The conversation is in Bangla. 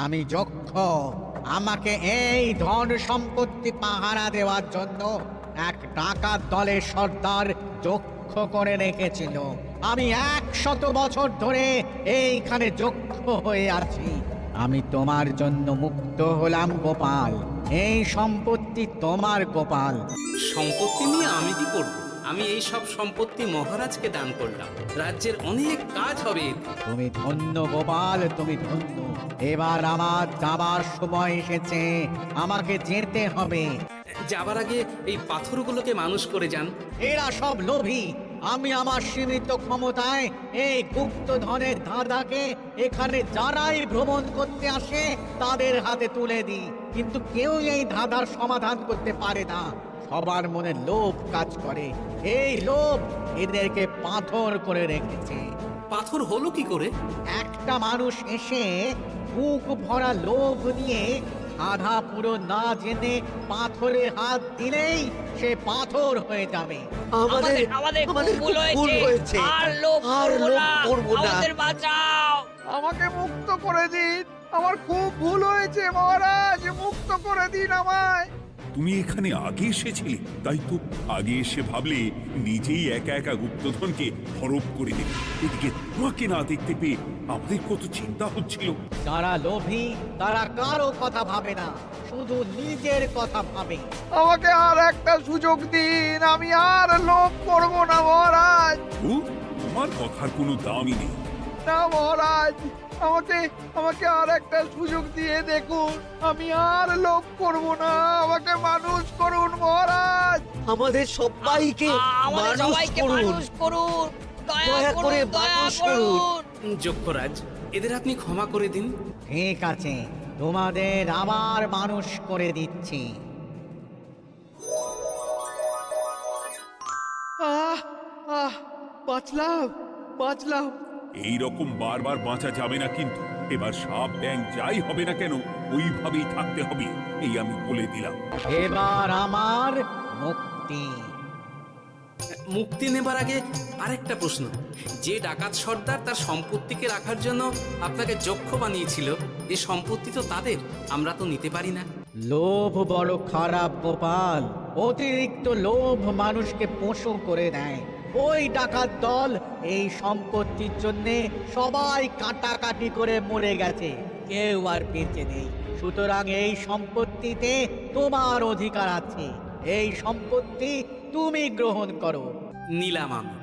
আমি যক্ষ। আমাকে এই ধন সম্পত্তি পাহারা দেওয়ার জন্য এক ডাকাত দলের সর্দার যক্ষ করে রেখেছিল। আমি 100 বছর ধরে এইখানে যক্ষ হয়ে আছি। আমি তোমার জন্য মুক্ত হলাম গোপাল। এই সম্পত্তি তোমার গোপাল। সম্পত্তি নিয়ে আমি কি করব? আমি এই সব সম্পত্তি মহারাজকে দান করলাম। রাজ্যের অনেক কাজ হবে এতে। তুমি ধন্য গোপাল, তুমি ধন্য। এবার আমার যাবার সময় এসেছে, আমাকে যেতে হবে। যাবার আগে এই পাথরগুলোকে মানুষ করে যান। এরা সব লোভী। আমি আমার সীমিত ক্ষমতায় এই গুপ্ত ধনের ধাঁধাকে এখানে যারাই ভ্রমণ করতে আসে তাদের হাতে তুলে দিই, কিন্তু কেউ এই ধাঁধার সমাধান করতে পারে না। সবার মনে লোভ কাজ করে। এই লোভ এদেরকে পাথর করে রেখেছে। পাথর হলো কি করে? একটা মানুষ এসে বুক ভরা লোভ নিয়ে আধা পুরো না জেনে পাথরে হাত দিলেই সে পাথর হয়ে যাবে। আমাদের আমাদের আমাদের ভুল ভুল হয়েছে। আর লোভ আর করবো লোভ না। করবো না। আমাদের বাঁচাও। আমাকে মুক্ত করে দিন। আমার খুব ভুল হয়েছে মহারাজ, মুক্ত করে দিন আমায়। তুমি এখানে আগে এসেছিলে, তাই তো আগে এসে ভাবলে নিজেই একা একা গুপ্তধনকে হরপ করে দেবে। এদিকে তোমাকে না দেখতে পেয়ে আমাদের কত চিন্তা হচ্ছিল। যারা লোভী তারা কারো কথা ভাবে না, শুধু নিজের কথা ভাবে। আমাকে আর একটা সুযোগ দিন, আমি আর লোভ করব না মহারাজ। ও, তোমার কথার কোনো দামই নেই। না মহারাজ, আমাকে আমাকে আর একটা সুযোগ দিয়ে দেখুন। আমি আর লোভ করব না, আমাকে মানুষ করুন মহারাজ। আমাদের সবাইকে আমাদের মানুষ সবাইকে করুন। মানুষ করুন। দয়া দয়া করে করুন, দয়া মানুষ করুন। যক্ষরাজ, এদের আপনি ক্ষমা করে দিন। ঠিক আছে, তোমাদের আবার মানুষ করে দিচ্ছি। আহ আহ বাঁচলাম, বাঁচলাম। এই রকম বারবার বাঁচা যাবে না, কিন্তু এবার সাপ ব্যাং যাই হবে না কেন ওইভাবেই থাকতে হবে, এই আমি বলে দিলাম। এবার আমার মুক্তি। মুক্তি নেবার আগে আরেকটা প্রশ্ন। যে ডাকাত সর্দার তার সম্পত্তিকে রাখার জন্য আপনাকে যক্ষ বানিয়েছিল, এই সম্পত্তি তো তাদের, আমরা তো নিতে পারি না। লোভ বড় খারাপ গোপাল। অতিরিক্ত লোভ মানুষকে পশু করে দেয়। ওই ডাকাত দল এই সম্পত্তির জন্য সবাই কাটাকাটি করে মরে গেছে, কেউ আর বেঁচে নেই। সুতরাং এই সম্পত্তিতে তোমার অধিকার আছে। এই সম্পত্তি তুমি গ্রহণ করো। নিলাম আমি।